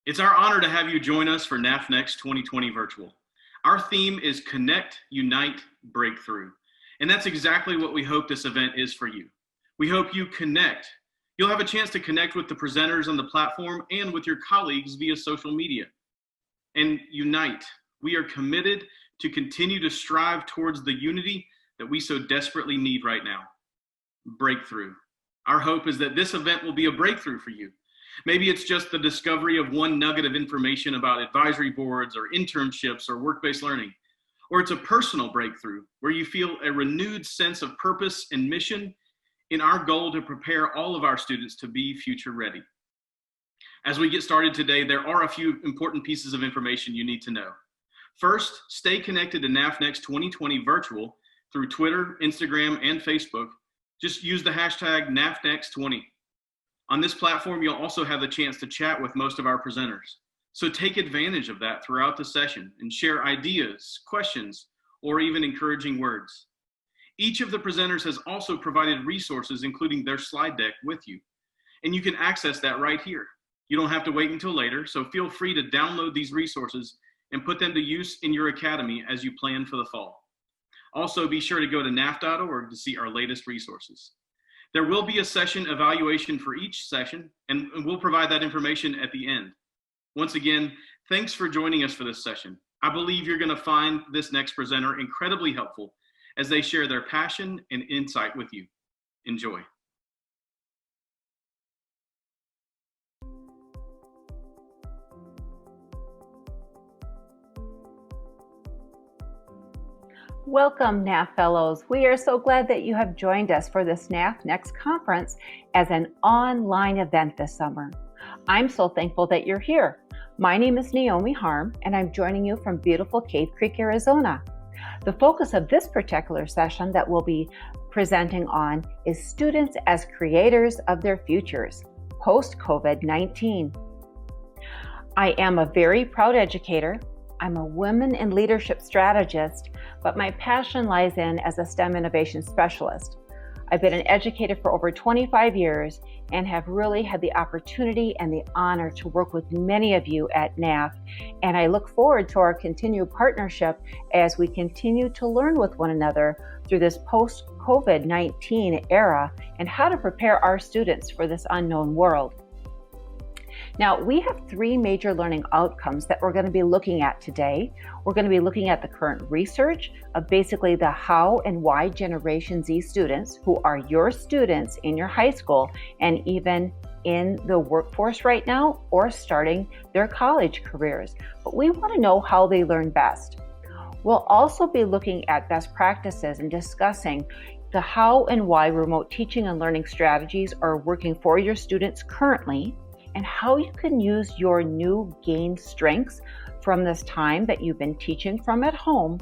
It's our honor to have you join us for NAF Next 2020 Virtual. Our theme is Connect, Unite, Breakthrough. And that's exactly what we hope this event is for you. We hope you connect. You'll have a chance to connect with the presenters on the platform and with your colleagues via social media. And unite. We are committed to continue to strive towards the unity that we so desperately need right now. Breakthrough. Our hope is that this event will be a breakthrough for you. Maybe it's just the discovery of one nugget of information about advisory boards or internships or work-based learning. Or it's a personal breakthrough where you feel a renewed sense of purpose and mission in our goal to prepare all of our students to be future ready. As we get started today, there are a few important pieces of information you need to know. First, stay connected to NAF Next 2020 Virtual through Twitter, Instagram, and Facebook. Just use the hashtag NAFNext20. On this platform, you'll also have the chance to chat with most of our presenters. So take advantage of that throughout the session and share ideas, questions, or even encouraging words. Each of the presenters has also provided resources, including their slide deck, with you. And you can access that right here. You don't have to wait until later, so feel free to download these resources and put them to use in your academy as you plan for the fall. Also, be sure to go to naf.org to see our latest resources. There will be a session evaluation for each session, and we'll provide that information at the end. Once again, thanks for joining us for this session. I believe you're going to find this next presenter incredibly helpful as they share their passion and insight with you. Enjoy. Welcome, NAF Fellows. We are so glad that you have joined us for this NAF Next conference as an online event this summer. I'm so thankful that you're here. My name is Naomi Harm, and I'm joining you from beautiful Cave Creek, Arizona. The focus of this particular session that we'll be presenting on is students as creators of their futures, post-COVID-19. I am a very proud educator. I'm a women in leadership strategist, but my passion lies in as a STEM innovation specialist. I've been an educator for over 25 years and have really had the opportunity and the honor to work with many of you at NAF. And I look forward to our continued partnership as we continue to learn with one another through this post-COVID-19 era and how to prepare our students for this unknown world. Now, we have three major learning outcomes that we're going to be looking at today. We're going to be looking at the current research of basically the how and why Generation Z students, who are your students in your high school and even in the workforce right now or starting their college careers. But we want to know how they learn best. We'll also be looking at best practices and discussing the how and why remote teaching and learning strategies are working for your students currently, and how you can use your new gained strengths from this time that you've been teaching from at home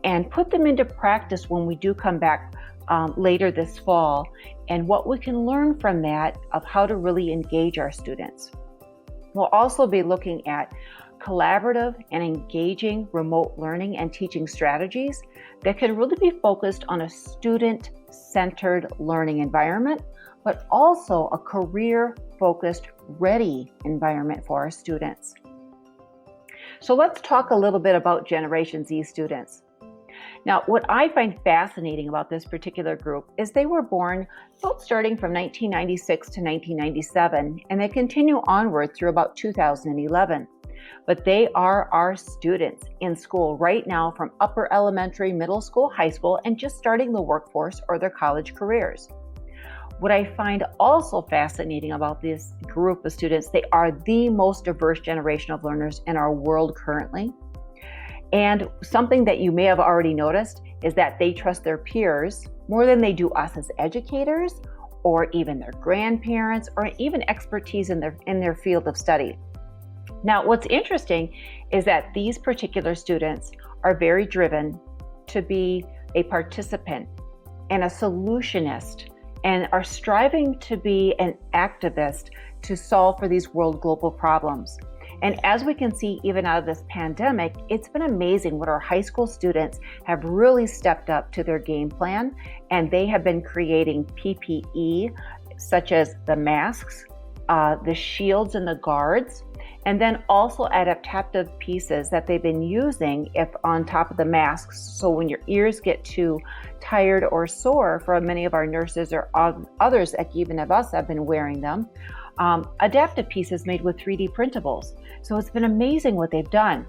and put them into practice when we do come back later this fall, and what we can learn from that of how to really engage our students. We'll also be looking at collaborative and engaging remote learning and teaching strategies that can really be focused on a student-centered learning environment, but also a career-focused, ready environment for our students. So let's talk a little bit about Generation Z students. Now, what I find fascinating about this particular group is they were born starting from 1996 to 1997, and they continue onward through about 2011. But they are our students in school right now from upper elementary, middle school, high school, and just starting the workforce or their college careers. What I find also fascinating about this group of students, they are the most diverse generation of learners in our world currently. And something that you may have already noticed is that they trust their peers more than they do us as educators, or even their grandparents, or even expertise in their field of study. Now, what's interesting is that these particular students are very driven to be a participant and a solutionist, and are striving to be an activist to solve for these world global problems. And as we can see, even out of this pandemic, it's been amazing what our high school students have really stepped up to their game plan, and they have been creating PPE, such as the masks, the shields and the guards, And then also adaptive pieces that they've been using if on top of the masks. So when your ears get too tired or sore, for many of our nurses or others that even of us have been wearing them, adaptive pieces made with 3D printables. So it's been amazing what they've done.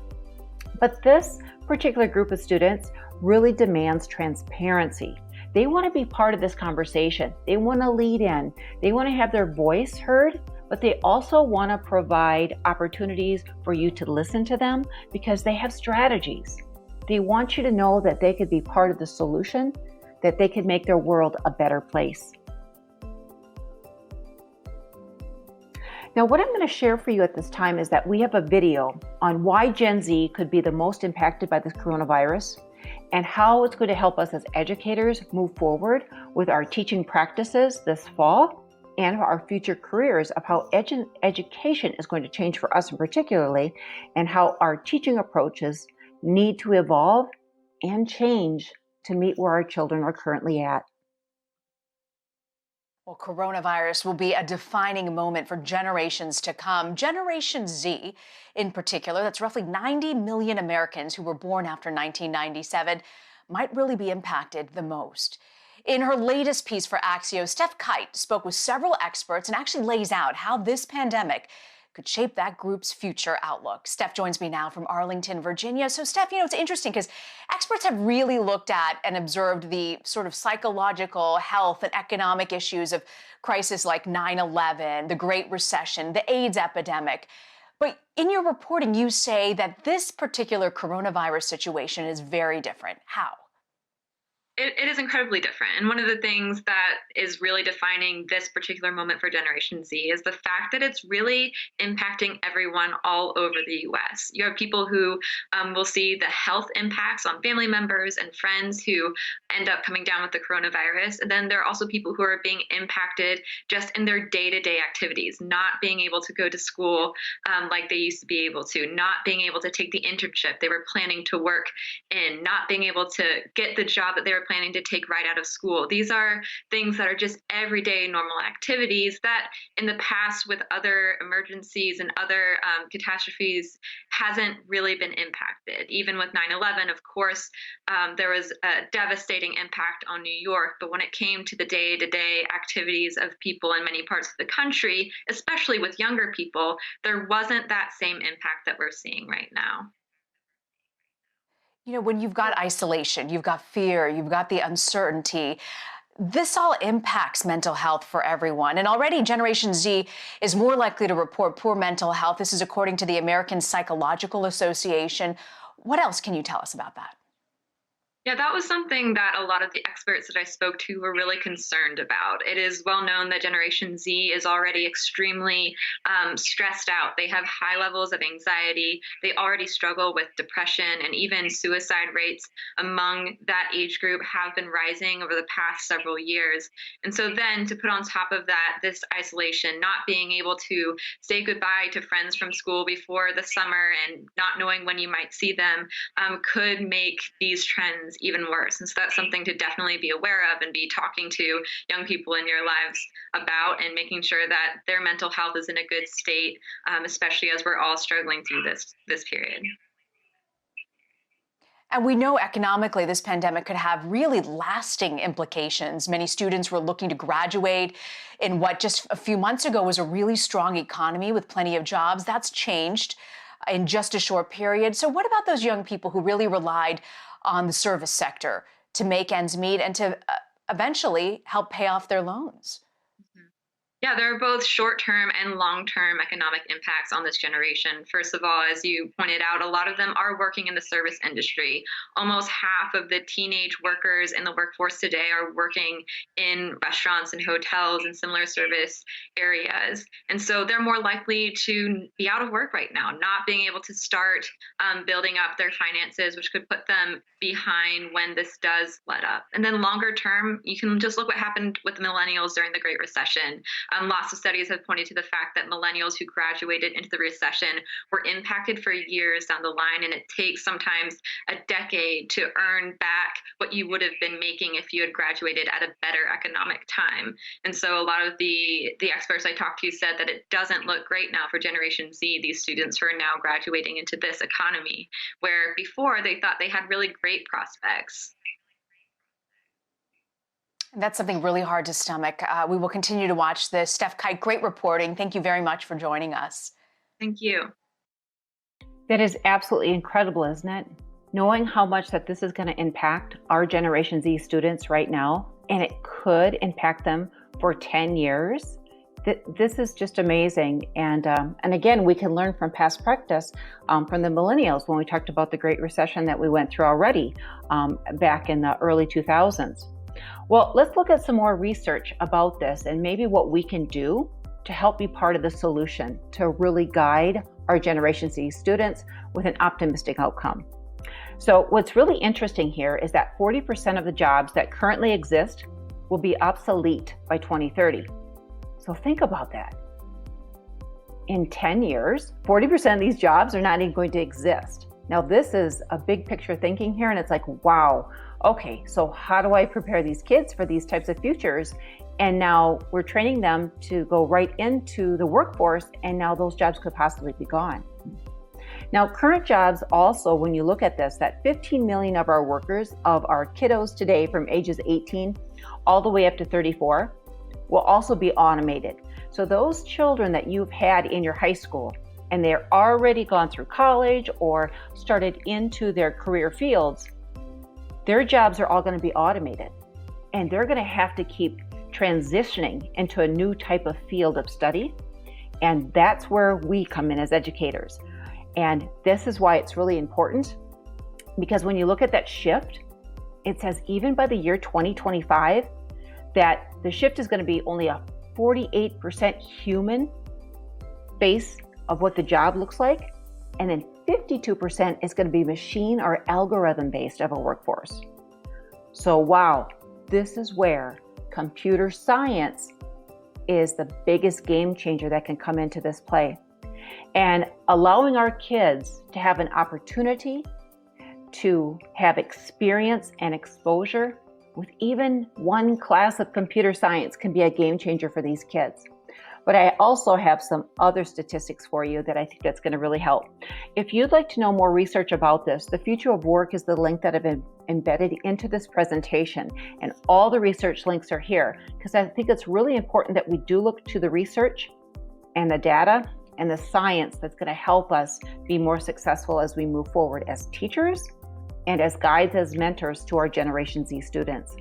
But this particular group of students really demands transparency. They want to be part of this conversation. They want to lead in. They want to have their voice heard, but they also want to provide opportunities for you to listen to them because they have strategies. They want you to know that they could be part of the solution, that they could make their world a better place. Now, what I'm going to share for you at this time is that we have a video on why Gen Z could be the most impacted by this coronavirus and how it's going to help us as educators move forward with our teaching practices this fall and our future careers of how education is going to change for us in particularly, and how our teaching approaches need to evolve and change to meet where our children are currently at. Well, coronavirus will be a defining moment for generations to come. Generation Z, in particular, that's roughly 90 million Americans who were born after 1997, might really be impacted the most. In her latest piece for Axios, Steph Kite spoke with several experts and actually lays out how this pandemic could shape that group's future outlook. Steph joins me now from Arlington, Virginia. So Steph, it's interesting because experts have really looked at and observed the sort of psychological, health, and economic issues of crises like 9/11, the Great Recession, the AIDS epidemic. But in your reporting, you say that this particular coronavirus situation is very different. How? It is incredibly different. And one of the things that is really defining this particular moment for Generation Z is the fact that it's really impacting everyone all over the US. You have people who will see the health impacts on family members and friends who end up coming down with the coronavirus. And then there are also people who are being impacted just in their day-to-day activities, not being able to go to school like they used to be able to, not being able to take the internship they were planning to work in, not being able to get the job that they were planning to take right out of school. These are things that are just everyday normal activities that in the past with other emergencies and other catastrophes hasn't really been impacted. Even with 9/11, of course, there was a devastating impact on New York, but when it came to the day-to-day activities of people in many parts of the country, especially with younger people, there wasn't that same impact that we're seeing right now. When you've got isolation, you've got fear, you've got the uncertainty, this all impacts mental health for everyone. And already Generation Z is more likely to report poor mental health. This is according to the American Psychological Association. What else can you tell us about that? Yeah, that was something that a lot of the experts that I spoke to were really concerned about. It is well known that Generation Z is already extremely stressed out. They have high levels of anxiety. They already struggle with depression, and even suicide rates among that age group have been rising over the past several years. And so then to put on top of that, this isolation, not being able to say goodbye to friends from school before the summer and not knowing when you might see them could make these trends even worse. And so that's something to definitely be aware of and be talking to young people in your lives about, and making sure that their mental health is in a good state, especially as we're all struggling through this period. And we know economically this pandemic could have really lasting implications. Many students were looking to graduate in what just a few months ago was a really strong economy with plenty of jobs. That's changed in just a short period. So what about those young people who really relied on the service sector to make ends meet and to eventually help pay off their loans? Yeah, there are both short-term and long-term economic impacts on this generation. First of all, as you pointed out, a lot of them are working in the service industry. Almost half of the teenage workers in the workforce today are working in restaurants and hotels and similar service areas. And so they're more likely to be out of work right now, not being able to start building up their finances, which could put them behind when this does let up. And then longer term, you can just look what happened with the millennials during the Great Recession. Lots of studies have pointed to the fact that millennials who graduated into the recession were impacted for years down the line, and it takes sometimes a decade to earn back what you would have been making if you had graduated at a better economic time. And so a lot of the experts I talked to said that it doesn't look great now for Generation Z, these students who are now graduating into this economy, where before they thought they had really great prospects. That's something really hard to stomach. We will continue to watch this. Steph Kite, great reporting. Thank you very much for joining us. Thank you. That is absolutely incredible, isn't it? Knowing how much that this is going to impact our Generation Z students right now, and it could impact them for 10 years. This is just amazing. And again, we can learn from past practice from the millennials when we talked about the Great Recession that we went through already back in the early 2000s. Well, let's look at some more research about this and maybe what we can do to help be part of the solution to really guide our Generation Z students with an optimistic outcome. So what's really interesting here is that 40% of the jobs that currently exist will be obsolete by 2030. So think about that. In 10 years, 40% of these jobs are not even going to exist. Now, this is a big picture thinking here, and it's like, wow, okay, so how do I prepare these kids for these types of futures? And now we're training them to go right into the workforce, and now those jobs could possibly be gone. Now, current jobs also, when you look at this, that 15 million of our workers, of our kiddos today from ages 18 all the way up to 34, will also be automated. So those children that you've had in your high school, and they're already gone through college or started into their career fields, their jobs are all going to be automated. And they're going to have to keep transitioning into a new type of field of study. And that's where we come in as educators. And this is why it's really important, because when you look at that shift, it says even by the year 2025, that the shift is going to be only a 48% human base of what the job looks like, and then 52% is going to be machine or algorithm based of a workforce. So wow, this is where computer science is the biggest game changer that can come into this play. And allowing our kids to have an opportunity to have experience and exposure with even one class of computer science can be a game changer for these kids. But I also have some other statistics for you that I think that's going to really help. If you'd like to know more research about this, The Future of Work is the link that I've been embedded into this presentation. And all the research links are here, because I think it's really important that we do look to the research and the data and the science that's going to help us be more successful as we move forward as teachers and as guides, as mentors to our Generation Z students.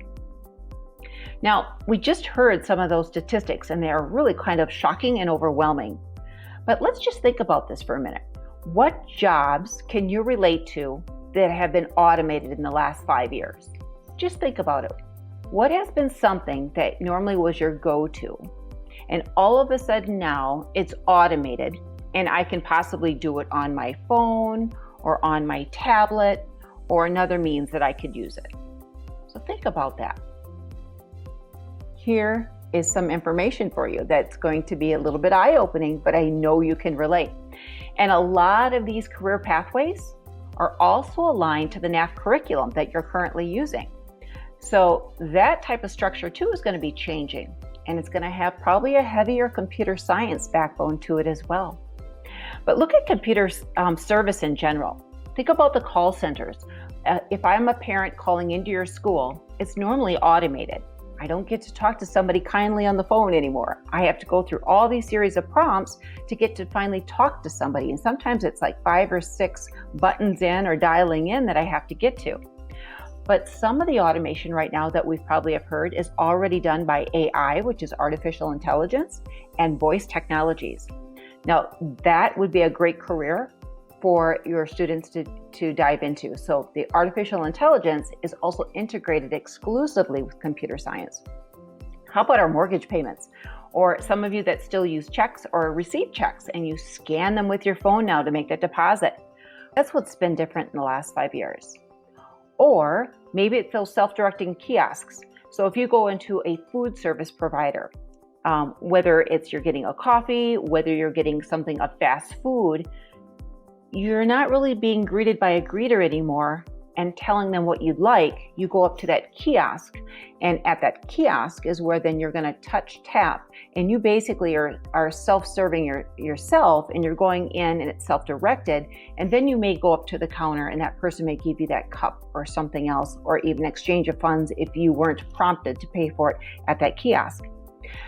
Now, we just heard some of those statistics, and they are really kind of shocking and overwhelming. But let's just think about this for a minute. What jobs can you relate to that have been automated in the last 5 years? Just think about it. What has been something that normally was your go-to, and all of a sudden now it's automated, and I can possibly do it on my phone or on my tablet or another means that I could use it? So think about that. Here is some information for you that's going to be a little bit eye-opening, but I know you can relate. And a lot of these career pathways are also aligned to the NAF curriculum that you're currently using. So that type of structure too is going to be changing, and it's going to have probably a heavier computer science backbone to it as well. But look at computer service in general. Think about the call centers. If I'm a parent calling into your school, it's normally automated. I don't get to talk to somebody kindly on the phone anymore. I have to go through all these series of prompts to get to finally talk to somebody. And sometimes it's like 5 or 6 buttons in or dialing in that I have to get to. But some of the automation right now that we probably have heard is already done by AI, which is artificial intelligence, and voice technologies. Now, that would be a great career for your students to dive into. So the artificial intelligence is also integrated exclusively with computer science. How about our mortgage payments? Or some of you that still use checks or receive checks and you scan them with your phone now to make that deposit. That's what's been different in the last 5 years. Or maybe it's those self-directing kiosks. So if you go into a food service provider, whether it's you're getting a coffee, whether you're getting something of fast food, you're not really being greeted by a greeter anymore and telling them what you'd like. You go up to that kiosk, and at that kiosk is where then you're going to touch tap, and you basically are self-serving yourself, and you're going in and it's self-directed, and then you may go up to the counter and that person may give you that cup or something else, or even exchange of funds if you weren't prompted to pay for it at that kiosk.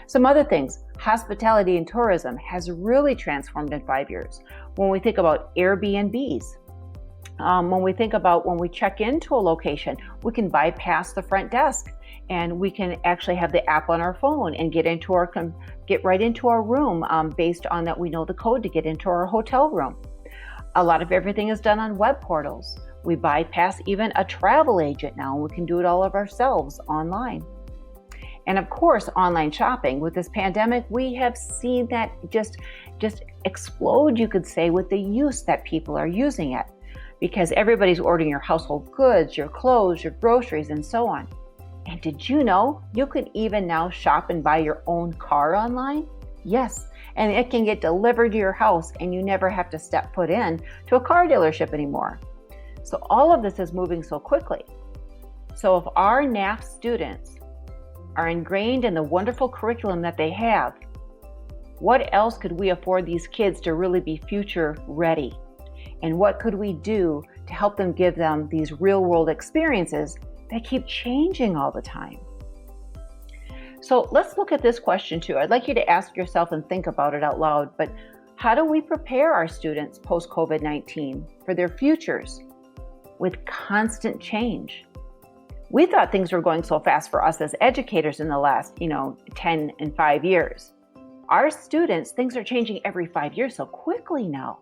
Some other things, hospitality and tourism has really transformed in 5 years. When we think about Airbnbs, when we think about when we check into a location, we can bypass the front desk and we can actually have the app on our phone and get right into our room based on that we know the code to get into our hotel room. A lot of everything is done on web portals. We bypass even a travel agent now, and we can do it all of ourselves online. And of course, online shopping. With this pandemic, we have seen that just explode, you could say, with the use that people are using it, because everybody's ordering your household goods, your clothes, your groceries, and so on. And did you know you can even now shop and buy your own car online? Yes, and it can get delivered to your house, and you never have to step foot in to a car dealership anymore. So all of this is moving so quickly. So if our NAF students are ingrained in the wonderful curriculum that they have, what else could we afford these kids to really be future ready? And what could we do to help them give them these real world experiences that keep changing all the time? So let's look at this question too. I'd like you to ask yourself and think about it out loud, but how do we prepare our students post-COVID-19 for their futures with constant change? We thought things were going so fast for us as educators in the last, 10 and 5 years. Our students, things are changing every 5 years so quickly now.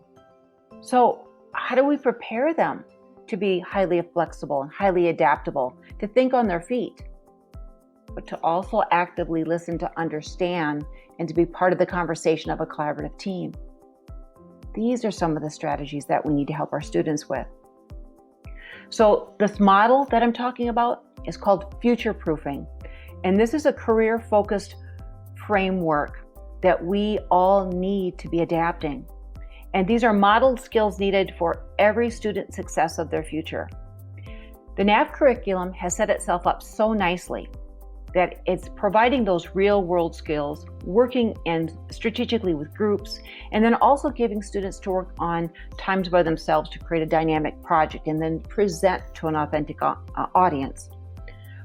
So how do we prepare them to be highly flexible and highly adaptable, to think on their feet, but to also actively listen, to understand, and to be part of the conversation of a collaborative team? These are some of the strategies that we need to help our students with. So this model that I'm talking about is called future proofing. And this is a career-focused framework that we all need to be adapting. And these are modeled skills needed for every student's success of their future. The NAF curriculum has set itself up so nicely that it's providing those real-world skills, working and strategically with groups, and then also giving students to work on times by themselves to create a dynamic project and then present to an authentic audience.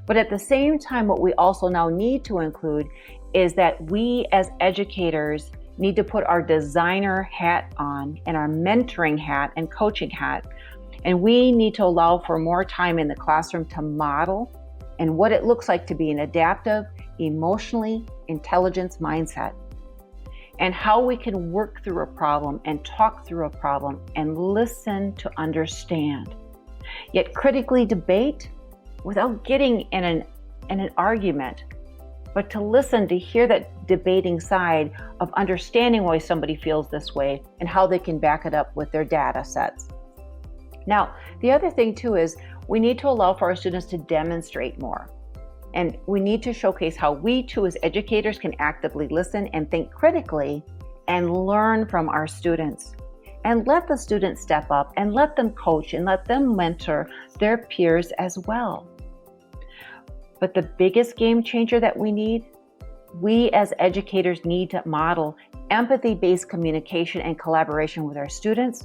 But at the same time, what we also now need to include is that we as educators need to put our designer hat on and our mentoring hat and coaching hat. And we need to allow for more time in the classroom to model and what it looks like to be an adaptive, emotionally intelligent mindset, and how we can work through a problem and talk through a problem and listen to understand, yet critically debate without getting in an argument, but to listen, to hear that debating side of understanding why somebody feels this way and how they can back it up with their data sets. Now, the other thing too is we need to allow for our students to demonstrate more. And we need to showcase how we too as educators can actively listen and think critically and learn from our students. And let the students step up and let them coach and let them mentor their peers as well. But the biggest game changer that we as educators need to model empathy-based communication and collaboration with our students.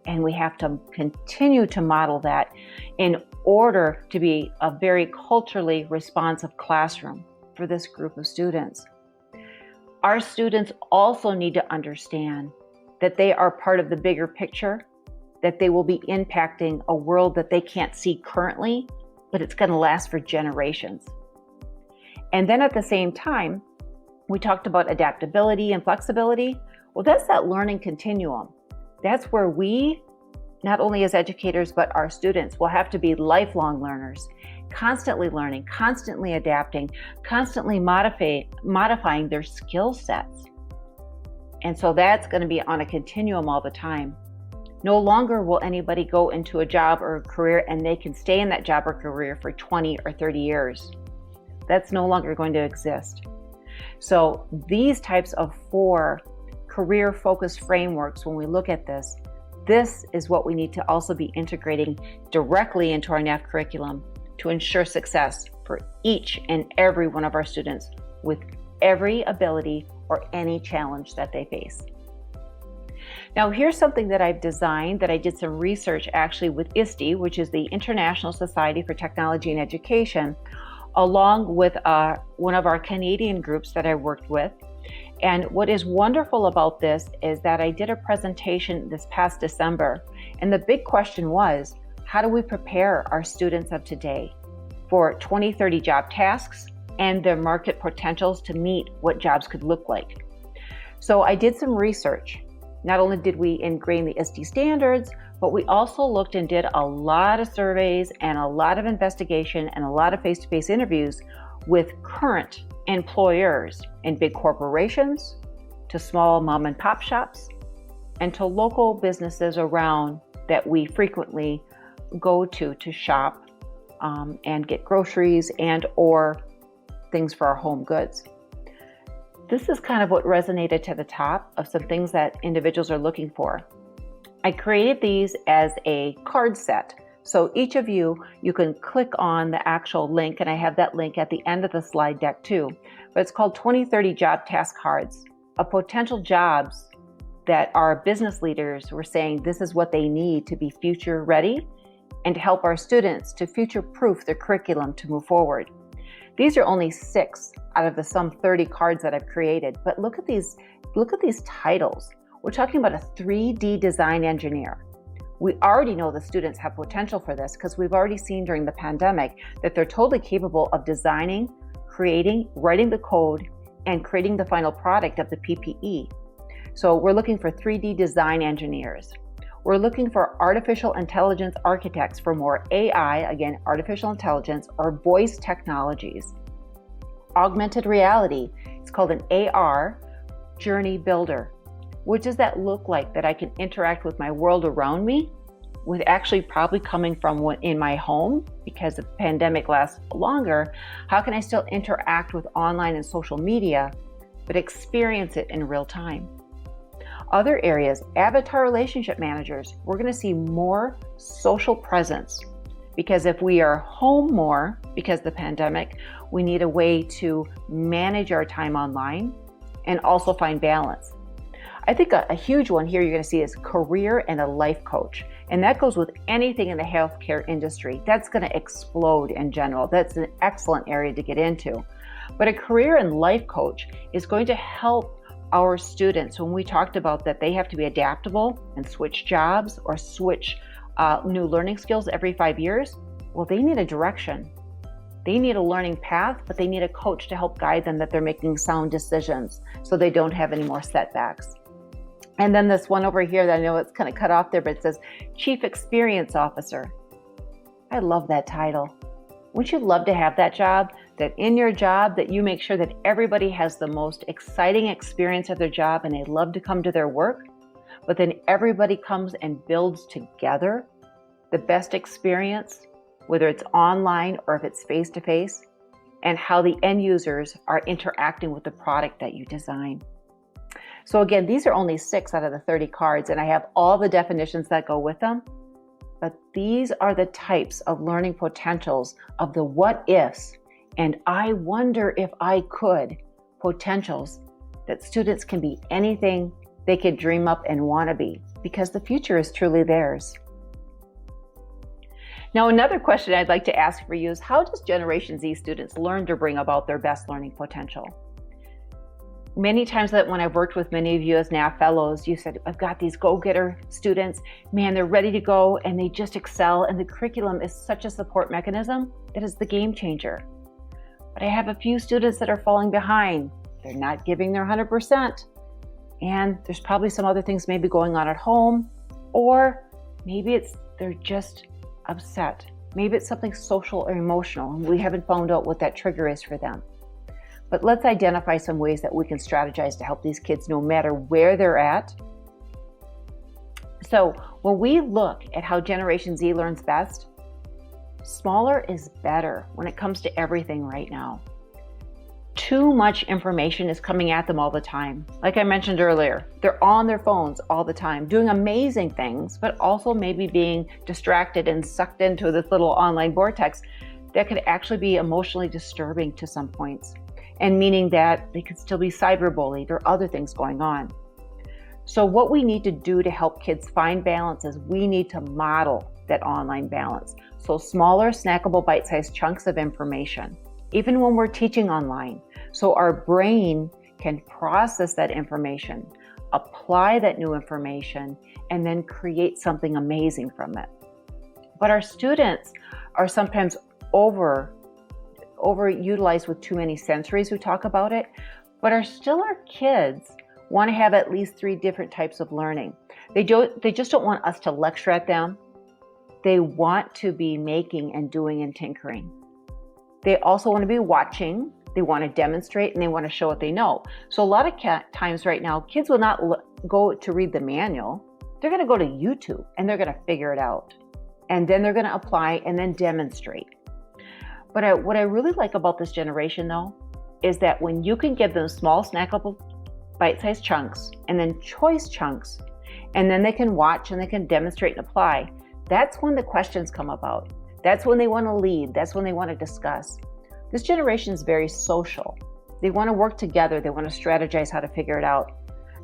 And we have to continue to model that in order to be a very culturally responsive classroom for this group of students. Our students also need to understand that they are part of the bigger picture, that they will be impacting a world that they can't see currently, but it's going to last for generations. And then at the same time, we talked about adaptability and flexibility. Well, that's that learning continuum. That's where we, not only as educators, but our students will have to be lifelong learners, constantly learning, constantly adapting, constantly modifying their skill sets. And so that's going to be on a continuum all the time. No longer will anybody go into a job or a career and they can stay in that job or career for 20 or 30 years. That's no longer going to exist. So these types of 4 career-focused frameworks, when we look at this is what we need to also be integrating directly into our NAF curriculum to ensure success for each and every one of our students with every ability or any challenge that they face. Now, here's something that I've designed that I did some research actually with ISTE, which is the International Society for Technology and Education, along with one of our Canadian groups that I worked with. And what is wonderful about this is that I did a presentation this past December, and the big question was, how do we prepare our students of today for 2030 job tasks and their market potentials to meet what jobs could look like? So I did some research. Not only did we ingrain the ISTE standards, but we also looked and did a lot of surveys and a lot of investigation and a lot of face-to-face interviews with current employers in big corporations, to small mom and pop shops, and to local businesses around that we frequently go to shop and get groceries and or things for our home goods. This is kind of what resonated to the top of some things that individuals are looking for. I created these as a card set. So each of you can click on the actual link, and I have that link at the end of the slide deck too. But it's called 2030 Job Task Cards of potential jobs that our business leaders were saying this is what they need to be future ready and to help our students to future-proof their curriculum to move forward. These are only 6 out of the some 30 cards that I've created, but look at these titles. We're talking about a 3D design engineer. We already know the students have potential for this because we've already seen during the pandemic that they're totally capable of designing, creating, writing the code, and creating the final product of the PPE. So we're looking for 3D design engineers. We're looking for artificial intelligence architects for more AI, again, artificial intelligence, or voice technologies. Augmented reality, it's called an AR journey builder. What does that look like that I can interact with my world around me with actually probably coming from in my home because the pandemic lasts longer? How can I still interact with online and social media, but experience it in real time? Other areas, avatar relationship managers, we're going to see more social presence because if we are home more because of the pandemic, we need a way to manage our time online and also find balance. I think a huge one here you're going to see is career and a life coach. And that goes with anything in the healthcare industry. That's going to explode in general. That's an excellent area to get into. But a career and life coach is going to help our students when we talked about that they have to be adaptable and switch jobs or switch new learning skills every 5 years. Well, they need a direction. They need a learning path, but they need a coach to help guide them that they're making sound decisions so they don't have any more setbacks. And then this one over here that I know it's kind of cut off there, but it says Chief Experience Officer. I love that title. Wouldn't you love to have that job? That in your job that you make sure that everybody has the most exciting experience of their job and they love to come to their work, but then everybody comes and builds together the best experience, whether it's online or if it's face-to-face, and how the end users are interacting with the product that you design. So again, these are only 6 out of the 30 cards, and I have all the definitions that go with them. But these are the types of learning potentials of the what ifs, and I wonder if I could potentials that students can be anything they could dream up and want to be, because the future is truly theirs. Now, another question I'd like to ask for you is, how does Generation Z students learn to bring about their best learning potential? Many times that when I've worked with many of you as NAF fellows, you said, I've got these go-getter students, man, they're ready to go and they just excel, and the curriculum is such a support mechanism that is the game changer. But I have a few students that are falling behind. They're not giving their 100%, and there's probably some other things maybe going on at home, or maybe they're just upset. Maybe it's something social or emotional, and we haven't found out what that trigger is for them. But let's identify some ways that we can strategize to help these kids no matter where they're at. So when we look at how Generation Z learns best, smaller is better when it comes to everything right now. Too much information is coming at them all the time. Like I mentioned earlier, they're on their phones all the time, doing amazing things, but also maybe being distracted and sucked into this little online vortex that could actually be emotionally disturbing to some points, and meaning that they could still be cyberbullied or other things going on. So what we need to do to help kids find balance is we need to model that online balance. So smaller, snackable, bite-sized chunks of information, even when we're teaching online, so our brain can process that information, apply that new information, and then create something amazing from it. But our students are sometimes overutilized with too many sensories. We talk about it, but our kids want to have at least 3 different types of learning. They just don't want us to lecture at them. They want to be making and doing and tinkering. They also want to be watching, they want to demonstrate, and they want to show what they know. So a lot of times right now, kids will not go to read the manual. They're going to go to YouTube and they're going to figure it out. And then they're going to apply and then demonstrate. But what I really like about this generation though, is that when you can give them small, snackable, bite-sized chunks and then choice chunks, and then they can watch and they can demonstrate and apply, that's when the questions come about. That's when they want to lead. That's when they want to discuss. This generation is very social. They want to work together. They want to strategize how to figure it out.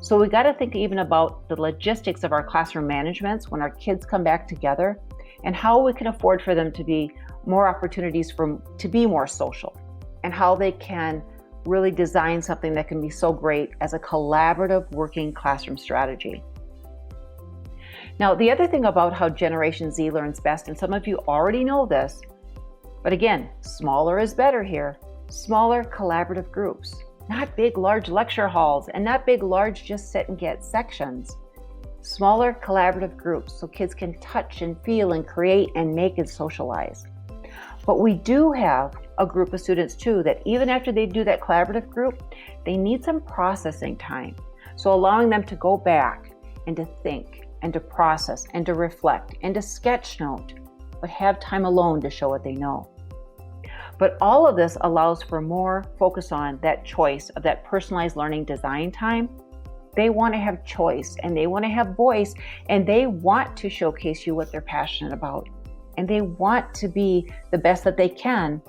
So we got to think even about the logistics of our classroom managements when our kids come back together, and how we can afford for them to be more opportunities to be more social, and how they can really design something that can be so great as a collaborative working classroom strategy. Now, the other thing about how Generation Z learns best, and some of you already know this, but again, smaller is better here. Smaller collaborative groups, not big, large lecture halls, and not big, large just sit and get sections. Smaller collaborative groups so kids can touch and feel and create and make and socialize. But we do have a group of students too that even after they do that collaborative group, they need some processing time. So allowing them to go back and to think and to process and to reflect and to sketch note, but have time alone to show what they know. But all of this allows for more focus on that choice of that personalized learning design time. They want to have choice and they want to have voice, and they want to showcase you what they're passionate about. And they want to be the best that they can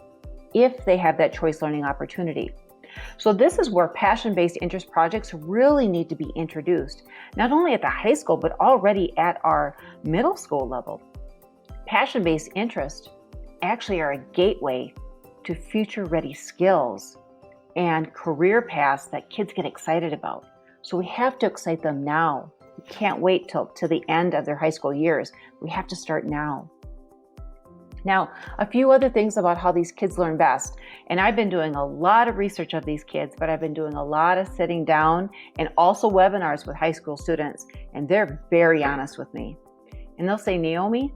if they have that choice learning opportunity. So this is where passion-based interest projects really need to be introduced, not only at the high school, but already at our middle school level. Passion-based interests actually are a gateway to future-ready skills and career paths that kids get excited about. So we have to excite them now. We can't wait till the end of their high school years. We have to start now. Now, a few other things about how these kids learn best. And I've been doing a lot of research of these kids, but I've been doing a lot of sitting down and also webinars with high school students. And they're very honest with me. And they'll say, Naomi,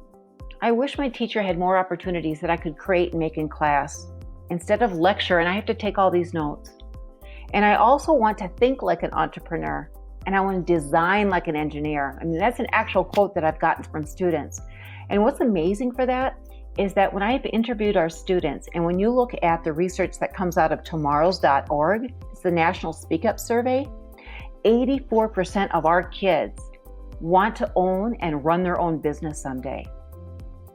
I wish my teacher had more opportunities that I could create and make in class instead of lecture, and I have to take all these notes. And I also want to think like an entrepreneur, and I want to design like an engineer. I mean, that's an actual quote that I've gotten from students. And what's amazing for that is that when I've interviewed our students, and when you look at the research that comes out of tomorrows.org, it's the National Speak Up Survey, 84% of our kids want to own and run their own business someday.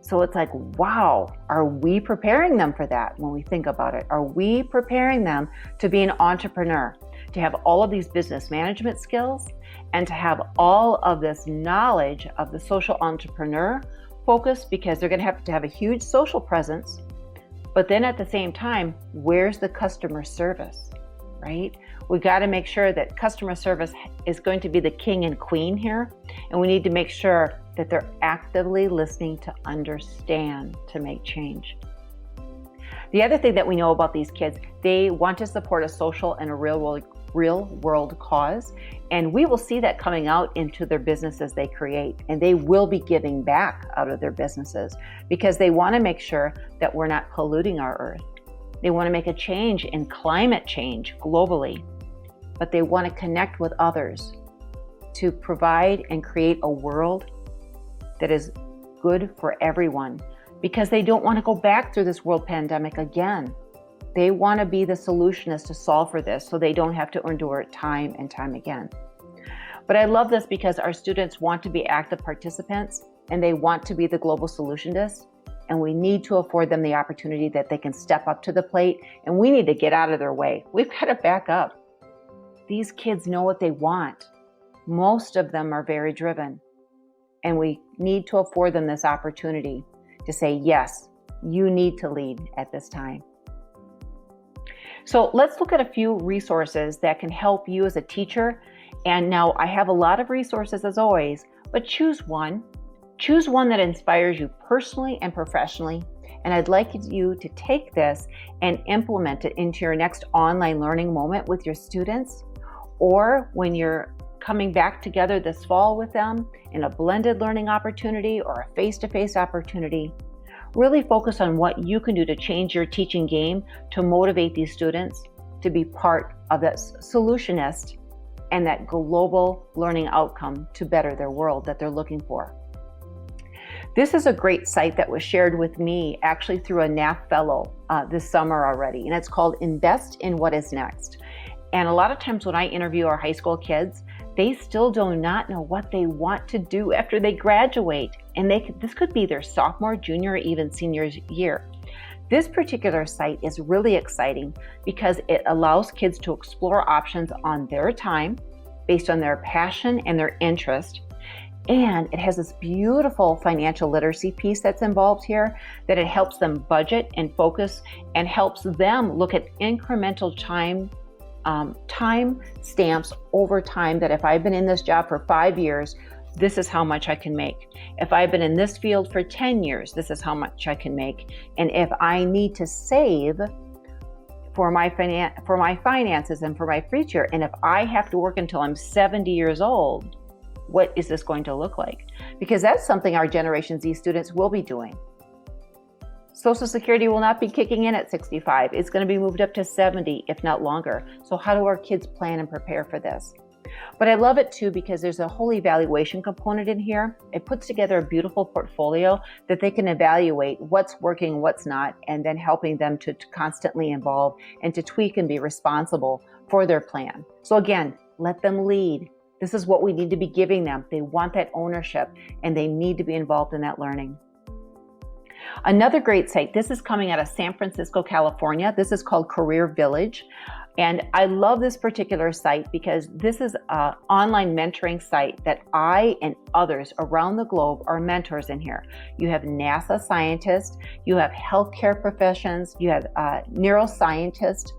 So it's like, wow, are we preparing them for that when we think about it? Are we preparing them to be an entrepreneur, to have all of these business management skills, and to have all of this knowledge of the social entrepreneur focus, because they're going to have a huge social presence, but then at the same time, where's the customer service, right? We got to make sure that customer service is going to be the king and queen here, and we need to make sure that they're actively listening to understand to make change. The other thing that we know about these kids, they want to support a social and a real world cause, and we will see that coming out into their businesses they create, and they will be giving back out of their businesses because they want to make sure that we're not polluting our earth. They want to make a change in climate change globally, but they want to connect with others to provide and create a world that is good for everyone, because they don't want to go back through this world pandemic again. They want to be the solutionist to solve for this so they don't have to endure it time and time again. But I love this because our students want to be active participants and they want to be the global solutionists. And we need to afford them the opportunity that they can step up to the plate, and we need to get out of their way. We've got to back up. These kids know what they want. Most of them are very driven, and we need to afford them this opportunity to say, yes, you need to lead at this time. So let's look at a few resources that can help you as a teacher. And now I have a lot of resources as always, but choose one. Choose one that inspires you personally and professionally. And I'd like you to take this and implement it into your next online learning moment with your students, or when you're coming back together this fall with them in a blended learning opportunity or a face-to-face opportunity. Really focus on what you can do to change your teaching game to motivate these students to be part of that solutionist and that global learning outcome to better their world that they're looking for. This is a great site that was shared with me actually through a NAF fellow this summer already, and it's called Invest in What Is Next. And a lot of times when I interview our high school kids, they still do not know what they want to do after they graduate. And this could be their sophomore, junior, or even senior year. This particular site is really exciting because it allows kids to explore options on their time based on their passion and their interest. And it has this beautiful financial literacy piece that's involved here, that it helps them budget and focus and helps them look at incremental time stamps over time, that if I've been in this job for 5 years, this is how much I can make. If I've been in this field for 10 years, this is how much I can make. And if I need to save for my finances and for my future, and if I have to work until I'm 70 years old, what is this going to look like? Because that's something our Generation Z students will be doing. Social Security will not be kicking in at 65. It's going to be moved up to 70, if not longer. So how do our kids plan and prepare for this? But I love it too because there's a whole evaluation component in here. It puts together a beautiful portfolio that they can evaluate what's working, what's not, and then helping them to constantly evolve and to tweak and be responsible for their plan. So again, let them lead. This is what we need to be giving them. They want that ownership and they need to be involved in that learning. Another great site, this is coming out of San Francisco, California. This is called Career Village. And I love this particular site because this is an online mentoring site that I and others around the globe are mentors in here. You have NASA scientists, you have healthcare professions, you have neuroscientists,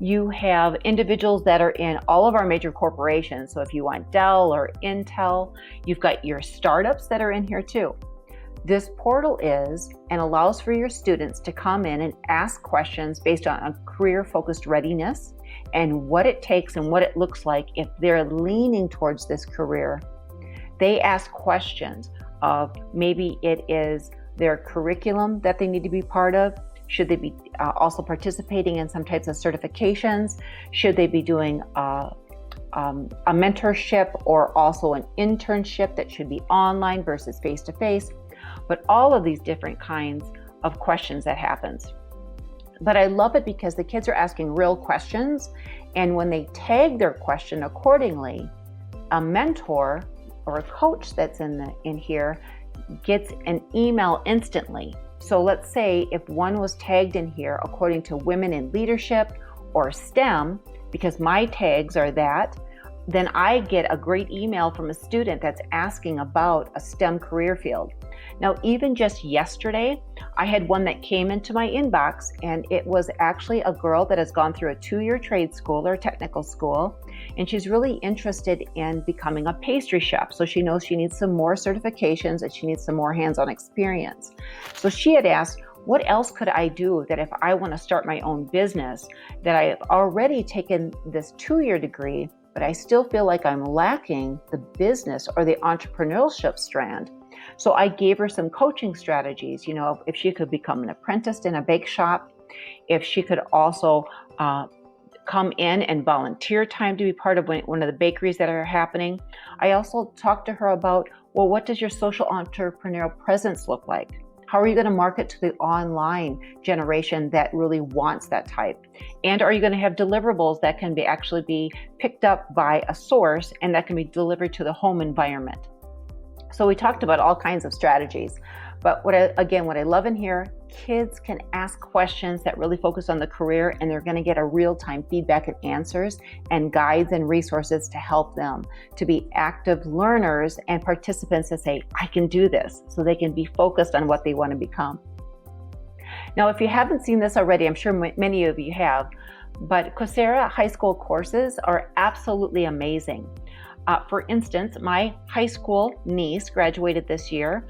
you have individuals that are in all of our major corporations. So if you want Dell or Intel, you've got your startups that are in here too. This portal is and allows for your students to come in and ask questions based on a career-focused readiness and what it takes and what it looks like if they're leaning towards this career. They ask questions of maybe it is their curriculum that they need to be part of. Should they be also participating in some types of certifications? Should they be doing a mentorship or also an internship that should be online versus face-to-face? But all of these different kinds of questions that happens. But I love it because the kids are asking real questions, and when they tag their question accordingly, a mentor or a coach that's in here gets an email instantly. So let's say if one was tagged in here according to women in leadership or STEM, because my tags are that, then I get a great email from a student that's asking about a STEM career field. Now, even just yesterday, I had one that came into my inbox, and it was actually a girl that has gone through a 2-year trade school or technical school, and she's really interested in becoming a pastry chef. So she knows she needs some more certifications and she needs some more hands-on experience. So she had asked, what else could I do that if I want to start my own business, that I have already taken this 2-year degree, but I still feel like I'm lacking the business or the entrepreneurship strand. So I gave her some coaching strategies, if she could become an apprentice in a bake shop, if she could also come in and volunteer time to be part of one of the bakeries that are happening. I also talked to her about, well, what does your social entrepreneurial presence look like? How are you going to market to the online generation that really wants that type? And are you going to have deliverables that can actually be picked up by a source and that can be delivered to the home environment? So we talked about all kinds of strategies. But what I love in here, kids can ask questions that really focus on the career, and they're going to get a real-time feedback and answers and guides and resources to help them to be active learners and participants to say, I can do this, so they can be focused on what they want to become. Now, if you haven't seen this already, I'm sure many of you have, but Coursera high school courses are absolutely amazing. For instance, my high school niece graduated this year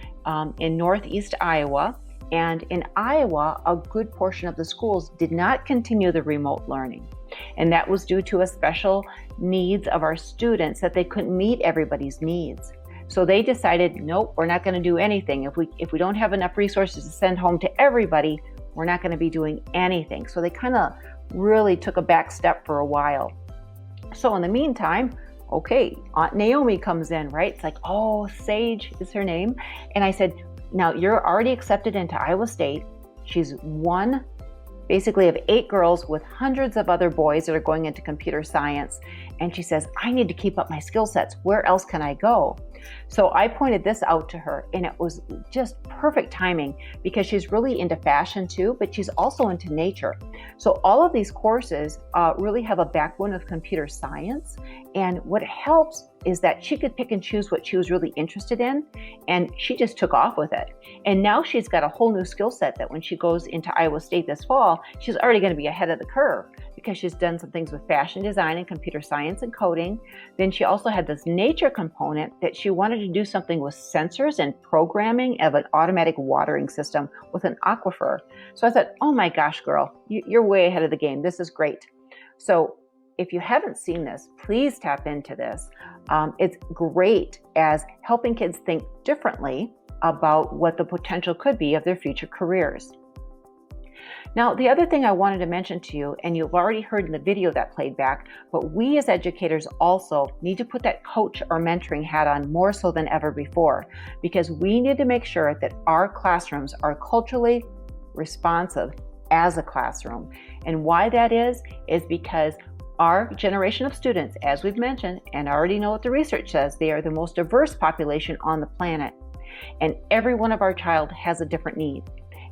in Northeast Iowa, and in Iowa, a good portion of the schools did not continue the remote learning. And that was due to a special needs of our students that they couldn't meet everybody's needs. So they decided, nope, we're not going to do anything. If we don't have enough resources to send home to everybody, we're not going to be doing anything. So they kind of really took a back step for a while. So in the meantime, okay, Aunt Naomi comes in, right? It's like, oh, Sage is her name. And I said, now you're already accepted into Iowa State. She's one, basically, of 8 girls with hundreds of other boys that are going into computer science. And she says, I need to keep up my skill sets. Where else can I go? So I pointed this out to her, and it was just perfect timing because she's really into fashion too, but she's also into nature. So all of these courses really have a backbone of computer science. And what helps is that she could pick and choose what she was really interested in, and she just took off with it. And now she's got a whole new skill set that when she goes into Iowa State this fall, she's already going to be ahead of the curve because she's done some things with fashion design and computer science and coding. Then she also had this nature component that she wanted to do something with sensors and programming of an automatic watering system with an aquifer. So I thought, oh my gosh, girl, you're way ahead of the game. This is great. So if you haven't seen this, please tap into this. It's great as helping kids think differently about what the potential could be of their future careers. Now, the other thing I wanted to mention to you, and you've already heard in the video that played back, but we as educators also need to put that coach or mentoring hat on more so than ever before, because we need to make sure that our classrooms are culturally responsive as a classroom. And why that is because our generation of students, as we've mentioned, and I already know what the research says, they are the most diverse population on the planet. And every one of our child has a different need.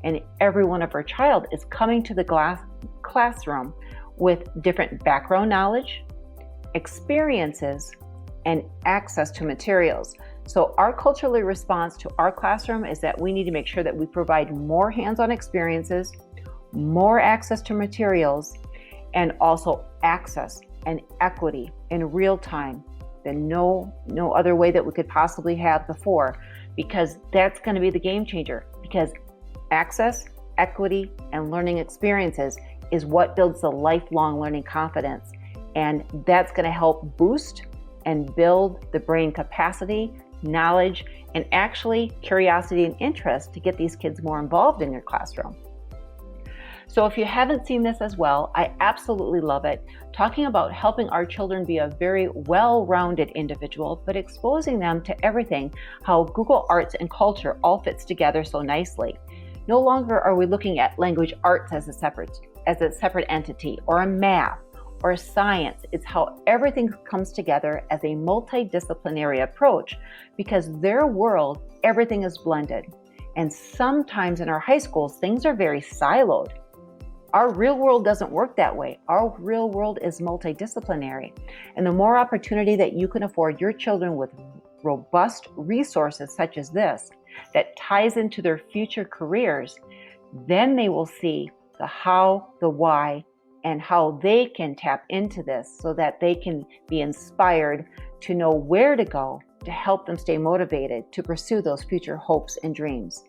And every one of our child is coming to the classroom with different background knowledge, experiences, and access to materials. So our culturally response to our classroom is that we need to make sure that we provide more hands-on experiences, more access to materials, and also access and equity in real time than no other way that we could possibly have before, because that's going to be the game changer. Because access, equity, and learning experiences is what builds the lifelong learning confidence. And that's going to help boost and build the brain capacity, knowledge, and actually curiosity and interest to get these kids more involved in your classroom. So if you haven't seen this as well, I absolutely love it. Talking about helping our children be a very well-rounded individual, but exposing them to everything, how Google Arts and culture all fits together so nicely. No longer are we looking at language arts as a separate entity, or a math, or a science. It's how everything comes together as a multidisciplinary approach, because their world, everything is blended. And sometimes in our high schools, things are very siloed. Our real world doesn't work that way. Our real world is multidisciplinary. And the more opportunity that you can afford your children with robust resources such as this, that ties into their future careers, then they will see the how, the why, and how they can tap into this so that they can be inspired to know where to go to help them stay motivated to pursue those future hopes and dreams.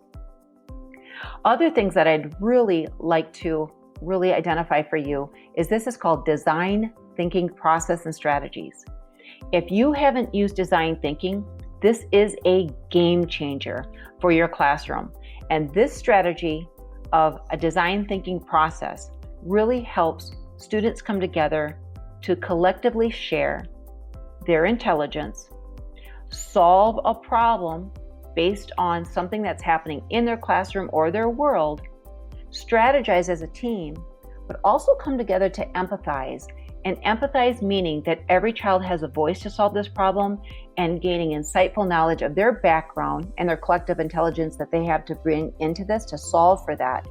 Other things that I'd really like to identify for you is this is called design thinking process and strategies. If you haven't used design thinking, this is a game changer for your classroom. And this strategy of a design thinking process really helps students come together to collectively share their intelligence, solve a problem based on something that's happening in their classroom or their world, strategize as a team, but also come together to empathize. And empathize meaning that every child has a voice to solve this problem, and gaining insightful knowledge of their background and their collective intelligence that they have to bring into this to solve for that.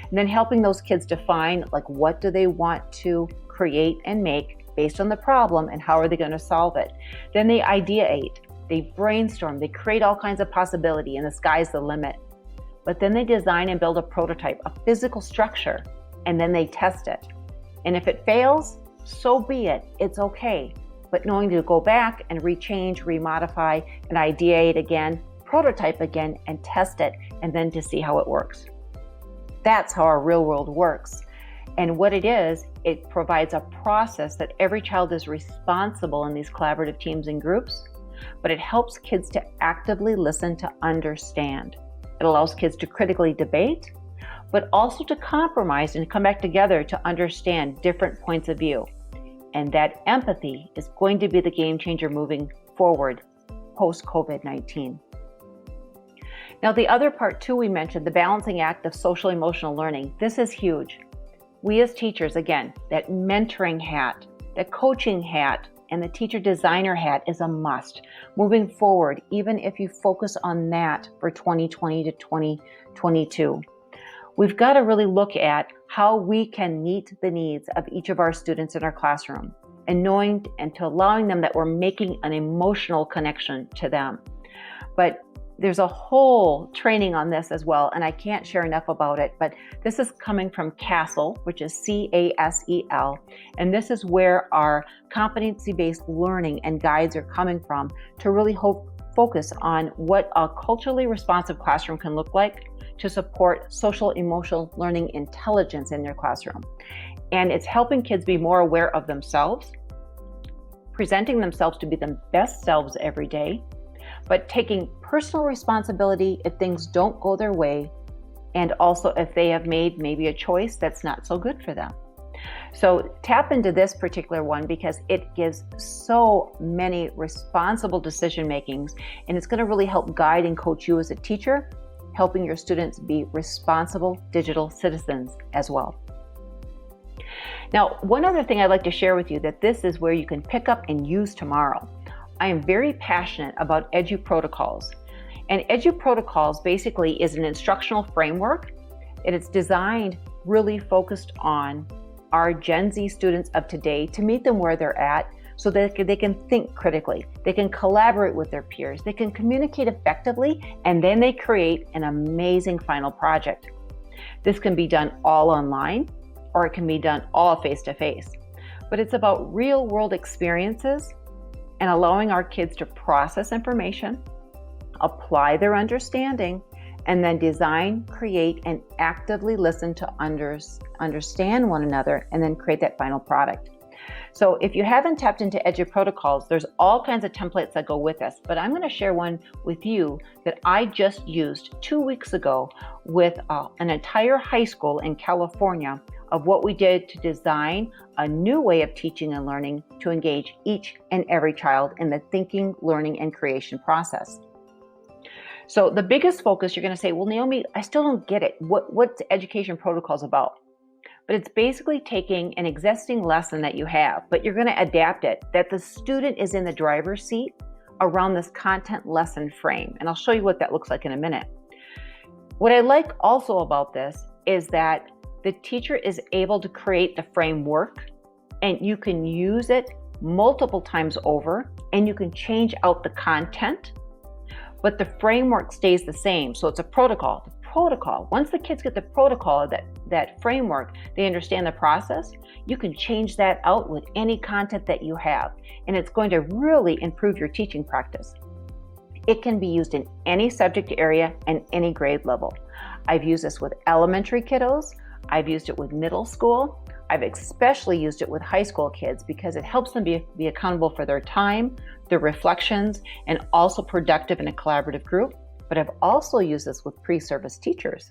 And then helping those kids define, like, what do they want to create and make based on the problem, and how are they going to solve it. Then they ideate, they brainstorm, they create all kinds of possibility, and the sky's the limit. But then they design and build a prototype, a physical structure, and then they test it. And if it fails, so be it, it's okay. But knowing to go back and rechange, remodify, and ideate again, prototype again, and test it, and then to see how it works. That's how our real world works. And what it is, it provides a process that every child is responsible in these collaborative teams and groups, but it helps kids to actively listen to understand. It allows kids to critically debate, but also to compromise and come back together to understand different points of view. And that empathy is going to be the game changer moving forward post-COVID-19. Now, the other part too, we mentioned the balancing act of social emotional learning. This is huge. We as teachers, again, that mentoring hat, that coaching hat, and the teacher designer hat is a must moving forward, even if you focus on that for 2020 to 2022. We've got to really look at how we can meet the needs of each of our students in our classroom, and knowing and to allowing them that we're making an emotional connection to them. But there's a whole training on this as well, and I can't share enough about it, but this is coming from CASEL, which is CASEL, and this is where our competency-based learning and guides are coming from to really focus on what a culturally responsive classroom can look like to support social emotional learning intelligence in their classroom. And it's helping kids be more aware of themselves, presenting themselves to be the best selves every day, but taking personal responsibility if things don't go their way, and also if they have made maybe a choice that's not so good for them. So tap into this particular one because it gives so many responsible decision makings, and it's going to really help guide and coach you as a teacher, helping your students be responsible digital citizens as well. Now, one other thing I'd like to share with you that this is where you can pick up and use tomorrow. I am very passionate about Edu Protocols. And Edu Protocols basically is an instructional framework, and it's designed really focused on our Gen Z students of today to meet them where they're at so that they can think critically, they can collaborate with their peers, they can communicate effectively, and then they create an amazing final project. This can be done all online, or it can be done all face-to-face. But it's about real-world experiences and allowing our kids to process information, apply their understanding, and then design, create, and actively listen to understand one another, and then create that final product. So if you haven't tapped into Edu Protocols, there's all kinds of templates that go with this, but I'm going to share one with you that I just used 2 weeks ago with an entire high school in California of what we did to design a new way of teaching and learning to engage each and every child in the thinking, learning, and creation process. So the biggest focus, you're going to say, well, Naomi, I still don't get it. What's Education Protocols about? But it's basically taking an existing lesson that you have, but you're going to adapt it, that the student is in the driver's seat around this content lesson frame. And I'll show you what that looks like in a minute. What I like also about this is that the teacher is able to create the framework, and you can use it multiple times over, and you can change out the content, but the framework stays the same. So it's a protocol. The protocol, once the kids get the protocol, that framework, they understand the process, you can change that out with any content that you have, and it's going to really improve your teaching practice. It can be used in any subject area and any grade level. I've used this with elementary kiddos. I've used it with middle school. I've especially used it with high school kids because it helps them be accountable for their time, their reflections, and also productive in a collaborative group. But I've also used this with pre-service teachers.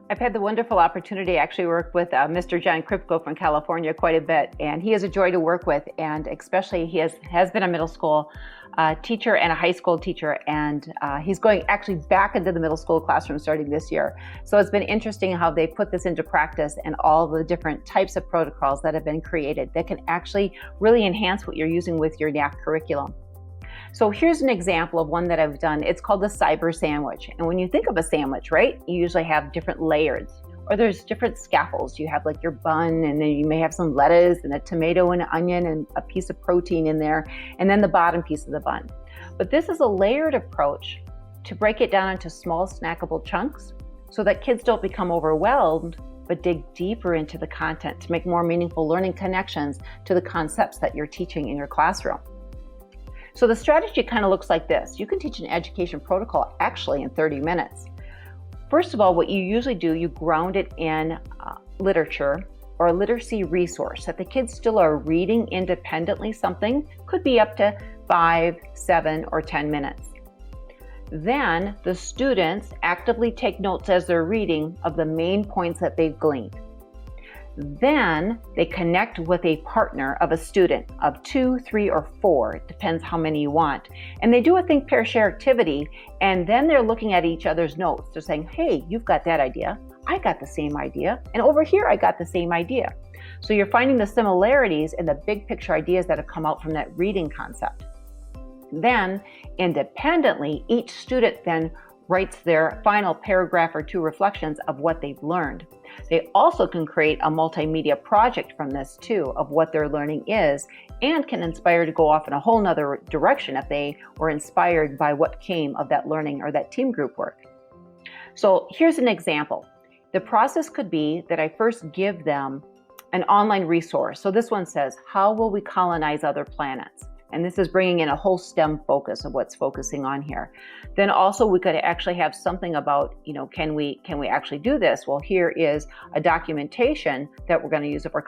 I've had the wonderful opportunity to actually work with Mr. John Kripko from California quite a bit, and he is a joy to work with, and especially he has been a middle school teacher and a high school teacher, and he's going actually back into the middle school classroom starting this year. So it's been interesting how they put this into practice and all the different types of protocols that have been created that can actually really enhance what you're using with your NAF curriculum. So here's an example of one that I've done. It's called the cyber sandwich. And when you think of a sandwich, right, you usually have different layers, or there's different scaffolds. You have like your bun, and then you may have some lettuce and a tomato and an onion and a piece of protein in there, and then the bottom piece of the bun. But this is a layered approach to break it down into small snackable chunks so that kids don't become overwhelmed, but dig deeper into the content to make more meaningful learning connections to the concepts that you're teaching in your classroom. So the strategy kind of looks like this. You can teach an education protocol actually in 30 minutes. First of all, what you usually do, you ground it in literature or a literacy resource that the kids still are reading independently. Something could be up to 5, 7, or 10 minutes. Then the students actively take notes as they're reading of the main points that they've gleaned. Then they connect with a partner of a student of 2, 3, or 4, it depends how many you want. And they do a think, pair, share activity, and then they're looking at each other's notes. They're saying, hey, you've got that idea, I got the same idea, and over here I got the same idea. So you're finding the similarities and the big picture ideas that have come out from that reading concept. Then independently, each student then writes their final paragraph or 2 reflections of what they've learned. They also can create a multimedia project from this too, of what their learning is, and can inspire to go off in a whole nother direction if they were inspired by what came of that learning or that team group work. So here's an example. The process could be that I first give them an online resource. So this one says, how will we colonize other planets? And this is bringing in a whole STEM focus of what's focusing on here. Then also we could actually have something about, can we actually do this? Well, here is a documentation that we're going to use of our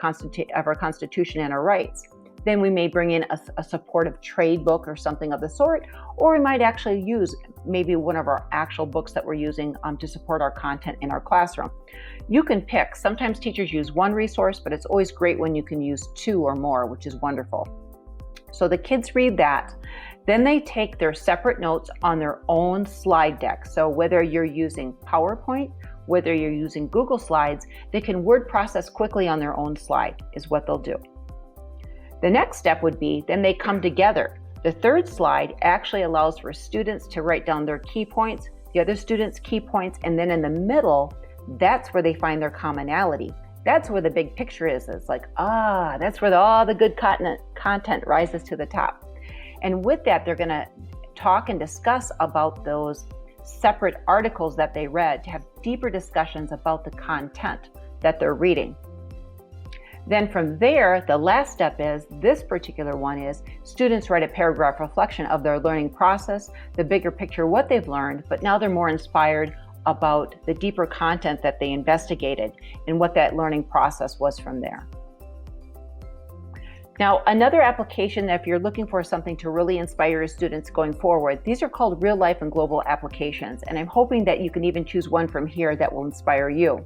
Constitution and our rights. Then we may bring in a supportive trade book or something of the sort, or we might actually use maybe one of our actual books that we're using to support our content in our classroom. You can pick. Sometimes teachers use one resource, but it's always great when you can use 2 or more, which is wonderful. So the kids read that, then they take their separate notes on their own slide deck. So whether you're using PowerPoint, whether you're using Google Slides, they can word process quickly on their own slide is what they'll do. The next step would be, then they come together. The third slide actually allows for students to write down their key points, the other students' key points, and then in the middle, that's where they find their commonality. That's where the big picture is. It's like, that's where all the good content rises to the top. And with that, they're going to talk and discuss about those separate articles that they read to have deeper discussions about the content that they're reading. Then from there, the last step is, this particular one is, students write a paragraph reflection of their learning process, the bigger picture, what they've learned, but now they're more inspired about the deeper content that they investigated and what that learning process was from there. Now, another application that if you're looking for something to really inspire your students going forward, these are called real life and global applications. And I'm hoping that you can even choose one from here that will inspire you.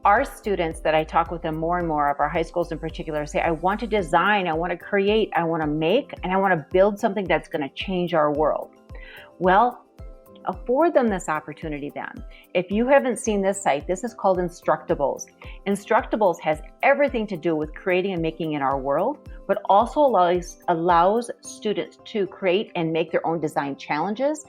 Our students that I talk with them more and more of our high schools in particular say, I want to design, I want to create, I want to make, and I want to build something that's going to change our world. Well, afford them this opportunity then. If you haven't seen this site, this is called Instructables. Instructables has everything to do with creating and making in our world, but also allows students to create and make their own design challenges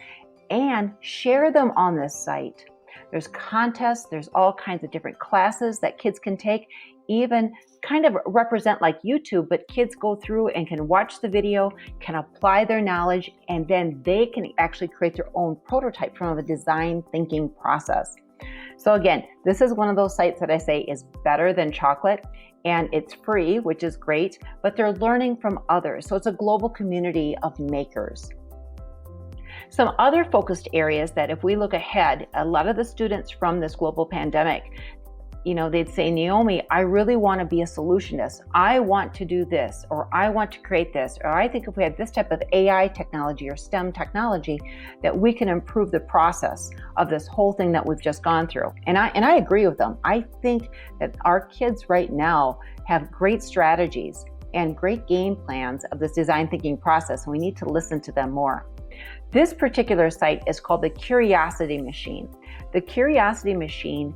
and share them on this site. There's contests, there's all kinds of different classes that kids can take, even kind of represent like YouTube, but kids go through and can watch the video, can apply their knowledge, and then they can actually create their own prototype from a design thinking process. So again, this is one of those sites that I say is better than chocolate, and it's free, which is great, but they're learning from others. So it's a global community of makers. Some other focused areas that if we look ahead, a lot of the students from this global pandemic, they'd say, Naomi, I really want to be a solutionist. I want to do this, or I want to create this, or I think if we had this type of AI technology or STEM technology, that we can improve the process of this whole thing that we've just gone through. And I agree with them. I think that our kids right now have great strategies and great game plans of this design thinking process, and we need to listen to them more. This particular site is called the Curiosity Machine. The Curiosity Machine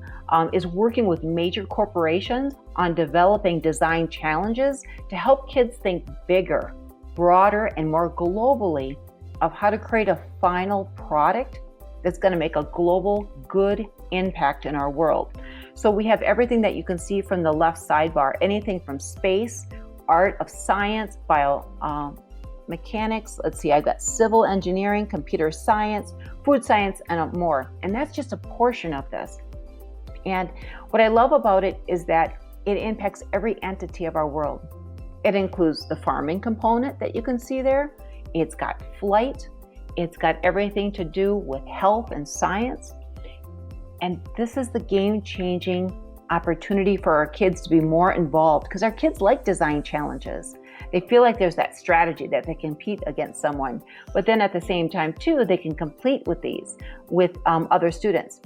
is working with major corporations on developing design challenges to help kids think bigger, broader, and more globally of how to create a final product that's going to make a global good impact in our world. So we have everything that you can see from the left sidebar, anything from space, art of science, mechanics, let's see, I've got civil engineering, computer science, food science, and more. And that's just a portion of this. And what I love about it is that it impacts every entity of our world. It includes the farming component that you can see there. It's got flight. It's got everything to do with health and science. And this is the game-changing opportunity for our kids to be more involved, because our kids like design challenges. They feel like there's that strategy that they compete against someone, but then at the same time too, they can complete with these with other students.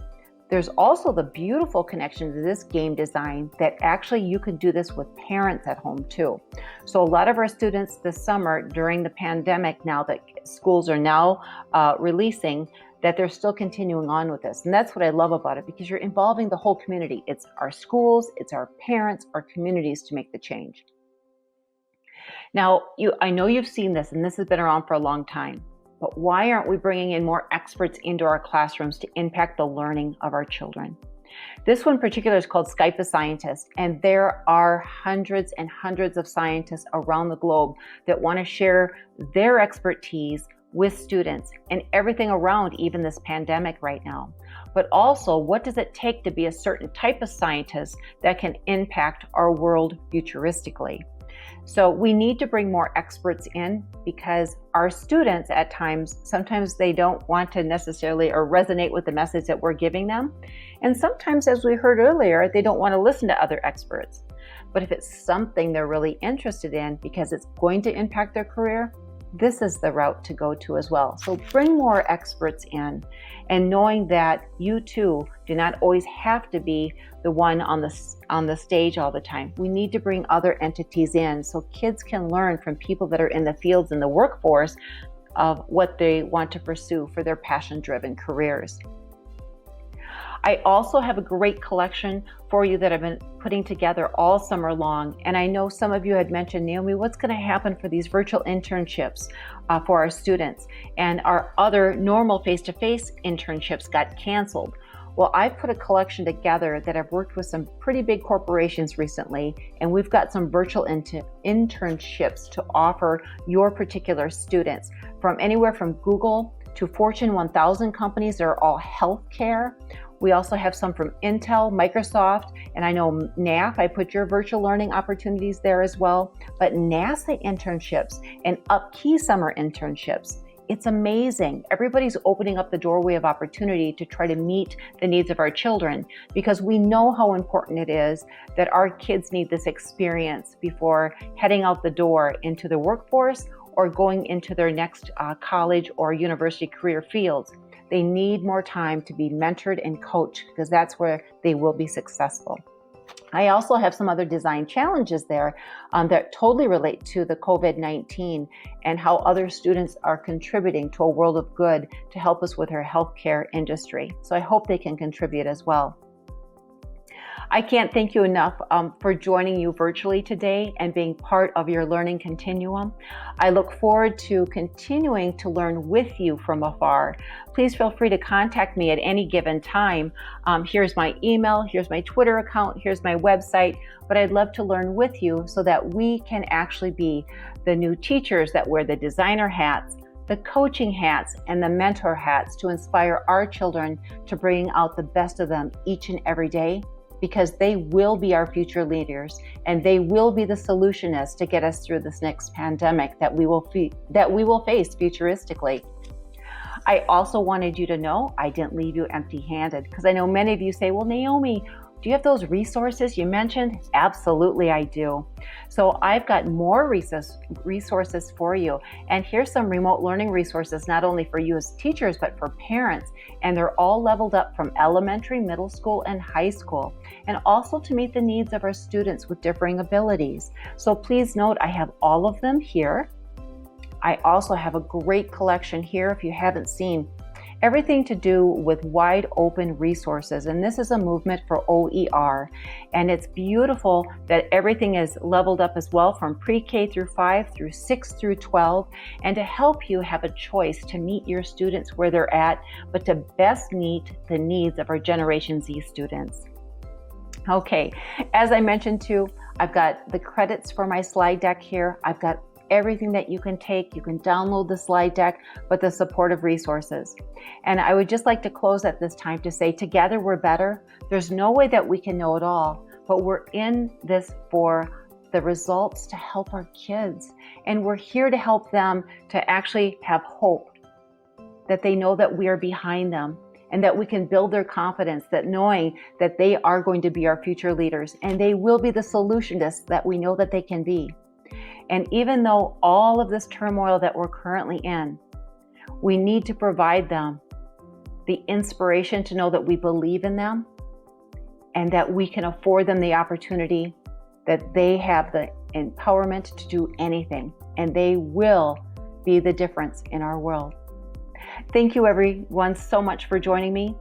There's also the beautiful connection to this game design that actually you can do this with parents at home too. So a lot of our students this summer during the pandemic, now that schools are now releasing, that they're still continuing on with this. And that's what I love about it, because you're involving the whole community. It's our schools, it's our parents, our communities to make the change. Now, I know you've seen this, and this has been around for a long time, but why aren't we bringing in more experts into our classrooms to impact the learning of our children? This one in particular is called Skype the Scientist, and there are hundreds and hundreds of scientists around the globe that want to share their expertise with students and everything around even this pandemic right now. But also, what does it take to be a certain type of scientist that can impact our world futuristically? So we need to bring more experts in, because our students at times, sometimes they don't want to necessarily or resonate with the message that we're giving them. And sometimes, as we heard earlier, they don't want to listen to other experts. But if it's something they're really interested in because it's going to impact their career, this is the route to go to as well. So bring more experts in, and knowing that you too do not always have to be the one on the stage all the time. We need to bring other entities in so kids can learn from people that are in the fields in the workforce of what they want to pursue for their passion-driven careers. I also have a great collection for you that I've been putting together all summer long. And I know some of you had mentioned, Naomi, what's going to happen for these virtual internships for our students? And our other normal face-to-face internships got canceled. Well, I put a collection together that I've worked with some pretty big corporations recently, and we've got some virtual internships to offer your particular students, from anywhere from Google to Fortune 1000 companies that are all healthcare. We also have some from Intel, Microsoft, and I know NAF, I put your virtual learning opportunities there as well, but NASA internships and UpKey summer internships. It's amazing. Everybody's opening up the doorway of opportunity to try to meet the needs of our children, because we know how important it is that our kids need this experience before heading out the door into the workforce or going into their next college or university career fields. They need more time to be mentored and coached, because that's where they will be successful. I also have some other design challenges there that totally relate to the COVID-19 and how other students are contributing to a world of good to help us with our healthcare industry. So I hope they can contribute as well. I can't thank you enough for joining you virtually today and being part of your learning continuum. I look forward to continuing to learn with you from afar. Please feel free to contact me at any given time. Here's my email, here's my Twitter account, here's my website, but I'd love to learn with you so that we can actually be the new teachers that wear the designer hats, the coaching hats, and the mentor hats to inspire our children to bring out the best of them each and every day, because they will be our future leaders and they will be the solutionists to get us through this next pandemic that we will face futuristically. I also wanted you to know I didn't leave you empty-handed, because I know many of you say, well, Naomi, Do you have those resources you mentioned? Absolutely, I do. So I've got more resources for you. And here's some remote learning resources, not only for you as teachers, but for parents. And they're all leveled up from elementary, middle school, and high school, and also to meet the needs of our students with differing abilities. So please note, I have all of them here. I also have a great collection here if you haven't seen. Everything to do with wide open resources, and this is a movement for OER, and it's beautiful that everything is leveled up as well from pre-K through 5 through 6 through 12, and to help you have a choice to meet your students where they're at, but to best meet the needs of our Generation Z students. Okay, as I mentioned too, I've got the credits for my slide deck here. I've got everything that you can take. You can download the slide deck, but the supportive resources. And I would just like to close at this time to say, together we're better. There's no way that we can know it all, but we're in this for the results to help our kids. And we're here to help them to actually have hope, that they know that we are behind them, and that we can build their confidence, that knowing that they are going to be our future leaders, and they will be the solutionists that we know that they can be. And even though all of this turmoil that we're currently in, we need to provide them the inspiration to know that we believe in them and that we can afford them the opportunity, that they have the empowerment to do anything, and they will be the difference in our world. Thank you everyone so much for joining me.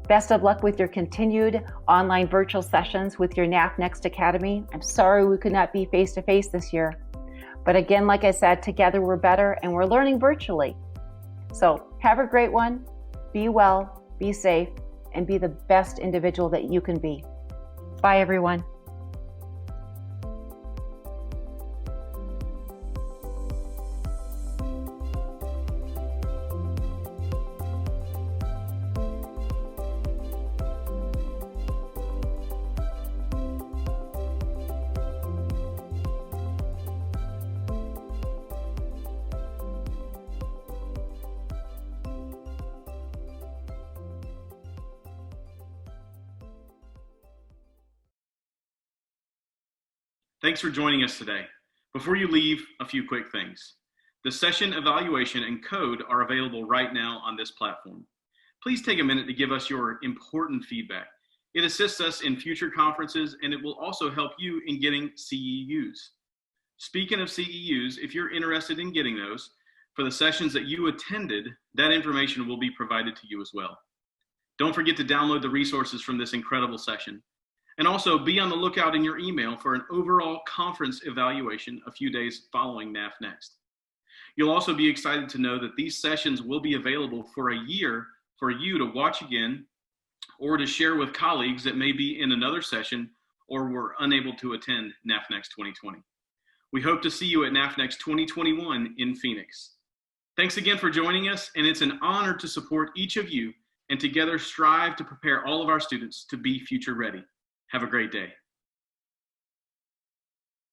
Best of luck with your continued online virtual sessions with your NAF Next Academy. I'm sorry we could not be face-to-face this year. But again, like I said, together we're better, and we're learning virtually. So have a great one. Be well, be safe, and be the best individual that you can be. Bye, everyone. Thanks for joining us today. Before you leave, a few quick things. The session evaluation and code are available right now on this platform. Please take a minute to give us your important feedback. It assists us in future conferences, and it will also help you in getting CEUs. Speaking of CEUs, if you're interested in getting those, for the sessions that you attended, that information will be provided to you as well. Don't forget to download the resources from this incredible session. And also be on the lookout in your email for an overall conference evaluation a few days following NAF Next. You'll also be excited to know that these sessions will be available for a year for you to watch again or to share with colleagues that may be in another session or were unable to attend NAF Next 2020. We hope to see you at NAF Next 2021 in Phoenix. Thanks again for joining us, and it's an honor to support each of you and together strive to prepare all of our students to be future ready. Have a great day.